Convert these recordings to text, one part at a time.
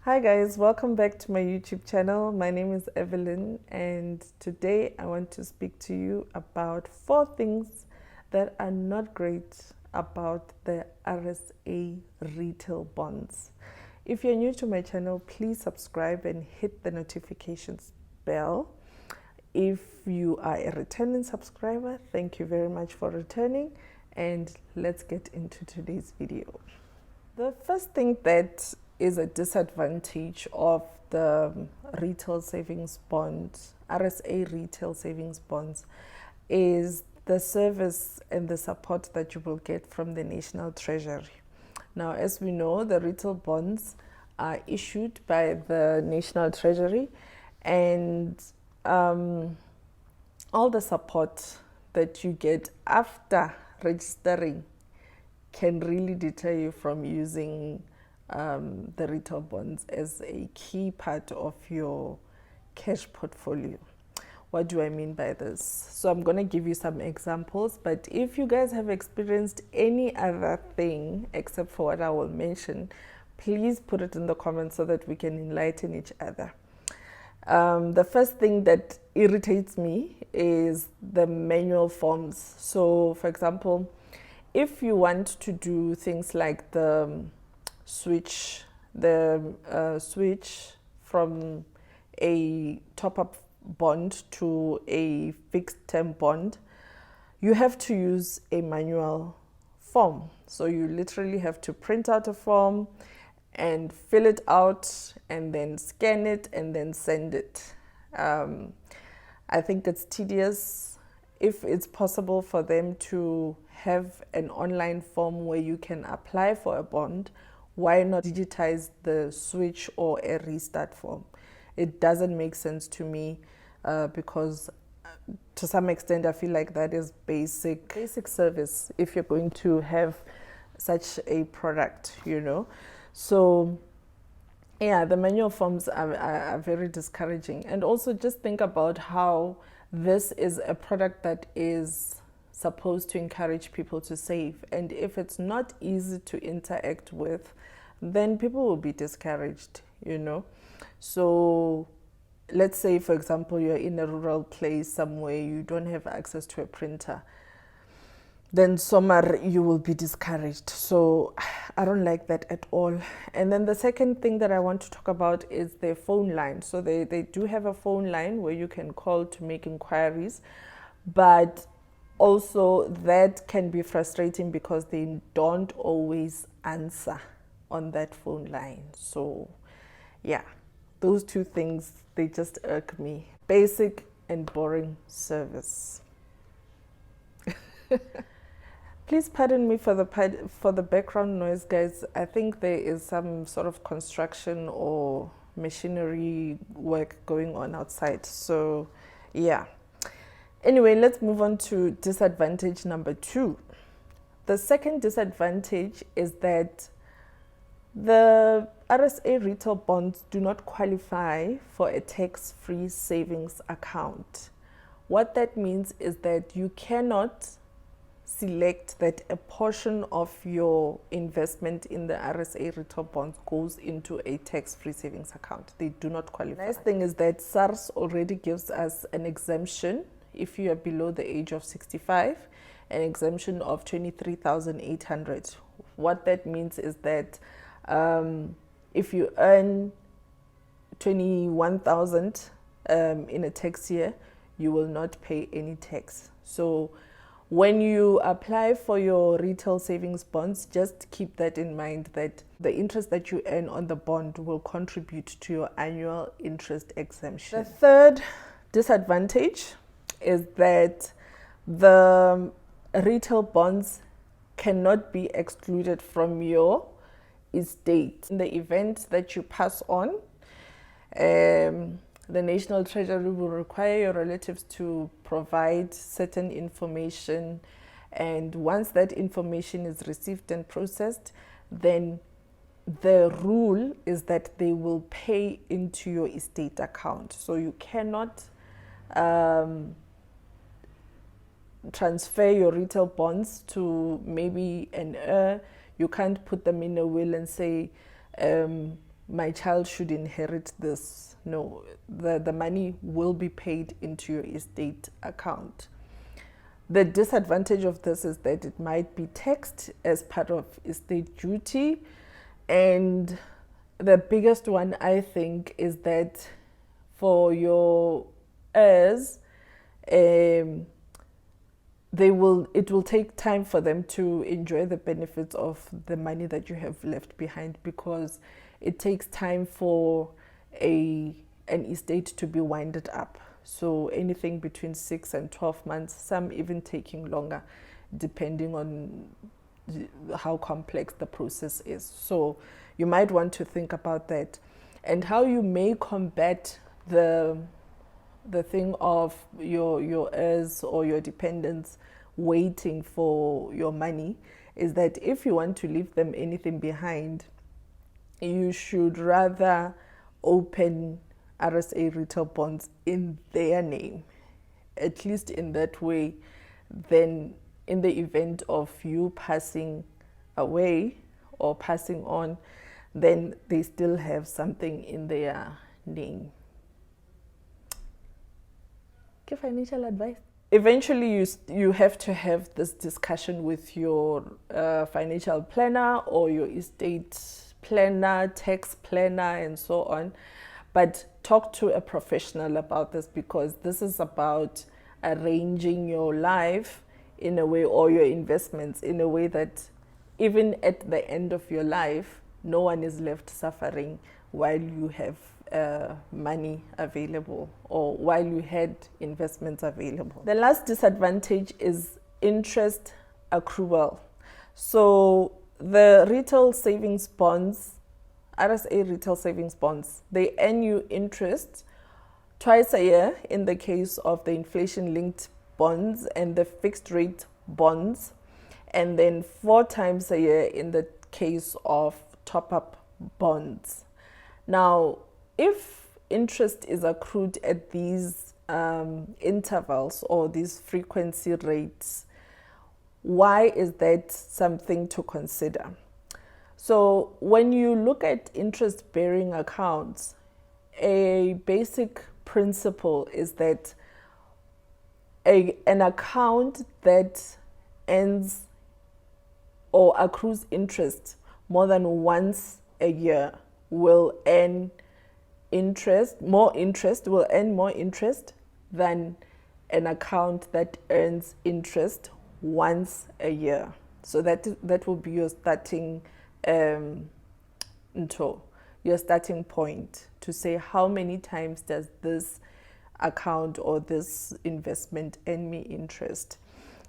Hi guys, welcome back to my YouTube channel. My name is Evelyn and today I want to speak to you about 4 things that are not great about the RSA Retail Bonds. If you're new to my channel, please subscribe and hit the notifications bell. If you are a returning subscriber, thank you very much for returning, and let's get into today's video. The first thing that is a disadvantage of the retail savings bonds, RSA retail savings bonds, is the service and the support that you will get from the National Treasury. Now, as we know, the retail bonds are issued by the National Treasury, and all the support that you get after registering can really deter you from using the retail bonds as a key part of your cash portfolio. What do I mean by this? So I'm going to give you some examples, but if you guys have experienced any other thing except for what I will mention, please put it in the comments so that we can enlighten each other. The first thing that irritates me is the manual forms. So for example, if you want to do things like the switch from a top-up bond to a fixed term bond, you have to use a manual form. So you literally have to print out a form and fill it out and then scan it and then send it. I think it's tedious. If it's possible for them to have an online form where you can apply for a bond, why not digitize the switch or a restart form? It doesn't make sense to me because to some extent I feel like that is basic service if you're going to have such a product, you know. So yeah, the manual forms are very discouraging. And also just think about how this is a product that is supposed to encourage people to save. And if it's not easy to interact with, then people will be discouraged, you know. So let's say, for example, you're in a rural place somewhere, you don't have access to a printer, then somewhere you will be discouraged. So I don't like that at all. And then the second thing that I want to talk about is their phone line. So they do have a phone line where you can call to make inquiries, but also that can be frustrating because they don't always answer on that phone line. So yeah, those 2 things, they just irk me. Basic and boring service. Please pardon me for the background noise, guys. I think there is some sort of construction or machinery work going on outside. So yeah. Anyway, let's move on to disadvantage number 2. The second disadvantage is that the RSA retail bonds do not qualify for a tax-free savings account. What that means is that you cannot select that a portion of your investment in the RSA retail bonds goes into a tax-free savings account. They do not qualify. The nice thing is that SARS already gives us an exemption if you are below the age of 65, an exemption of 23,800. What that means is that if you earn 21,000 in a tax year, you will not pay any tax. So when you apply for your retail savings bonds, just keep that in mind, that the interest that you earn on the bond will contribute to your annual interest exemption. The third disadvantage is that the retail bonds cannot be excluded from your estate. In the event that you pass on, the National Treasury will require your relatives to provide certain information, and once that information is received and processed, then the rule is that they will pay into your estate account. So you cannot transfer your retail bonds to maybe an heir. You can't put them in a will and say, my child should inherit this. No, the money will be paid into your estate account. The disadvantage of this is that it might be taxed as part of estate duty. And the biggest one, I think, is that for your heirs, it will take time for them to enjoy the benefits of the money that you have left behind, because it takes time for an estate to be winded up. So anything between 6 and 12 months, some even taking longer, depending on how complex the process is. So you might want to think about that, and how you may combat the thing of your heirs or your dependents waiting for your money is that if you want to leave them anything behind, you should rather open RSA Retail Bonds in their name. At least in that way, then in the event of you passing away or passing on, then they still have something in their name. Give financial advice. Eventually, you have to have this discussion with your financial planner or your estate planner, tax planner, and so on. But talk to a professional about this, because this is about arranging your life in a way, or your investments in a way, that even at the end of your life, no one is left suffering while you have money available, or while you had investments available. The last disadvantage is interest accrual. So the retail savings bonds, RSA Retail Savings Bonds, they earn you interest twice a year in the case of the inflation-linked bonds and the fixed-rate bonds, and then 4 times a year in the case of top-up bonds. Now, if interest is accrued at these intervals or these frequency rates, why is that something to consider? So when you look at interest-bearing accounts, a basic principle is that an account that earns or accrues interest more than once a year will earn more interest than an account that earns interest once a year. So that will be your starting your starting point to say, how many times does this account or this investment earn me interest?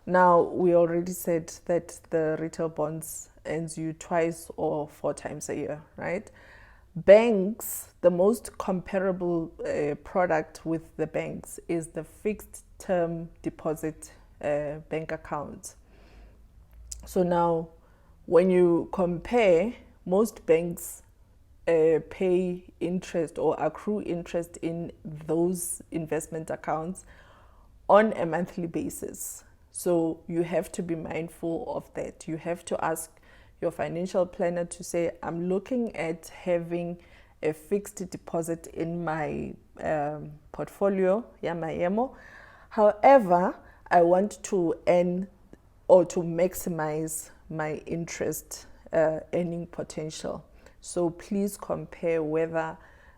Now, we already said that the retail bonds earns you twice or 4 times a year, right? Banks, the most comparable product with the banks is the fixed term deposit bank account. So now, when you compare, most banks pay interest or accrue interest in those investment accounts on a monthly basis. So you have to be mindful of that. You have to ask your financial planner to say, I'm looking at having a fixed deposit in my portfolio, my EMO. However, I want to earn or to maximize my interest earning potential. So please compare whether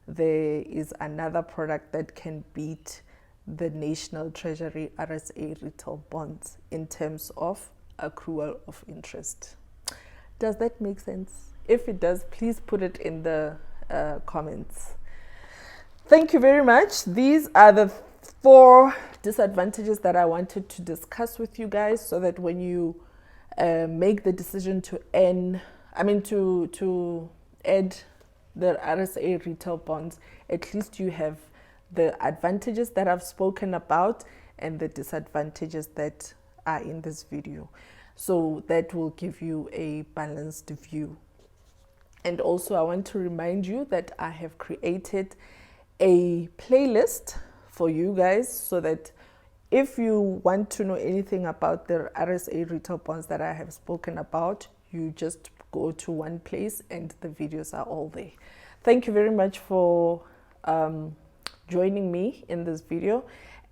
there is another product that can beat the National Treasury RSA Retail Bonds in terms of accrual of interest. Does that make sense? If it does, please put it in the comments. Thank you very much. These are the 4 disadvantages that I wanted to discuss with you guys, so that when you make the decision to add the RSA retail bonds, at least you have the advantages that I've spoken about and the disadvantages that are in this video. So that will give you a balanced view. And also, I want to remind you that I have created a playlist for you guys, so that if you want to know anything about the RSA retail bonds that I have spoken about, you just go to one place and the videos are all there. Thank you very much for joining me in this video,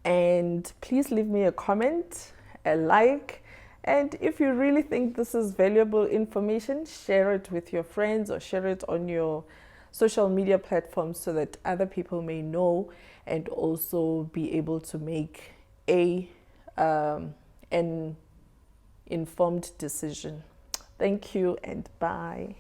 and please leave me a comment, a like, and if you really think this is valuable information, share it with your friends or share it on your social media platforms so that other people may know and also be able to make an informed decision. Thank you and bye.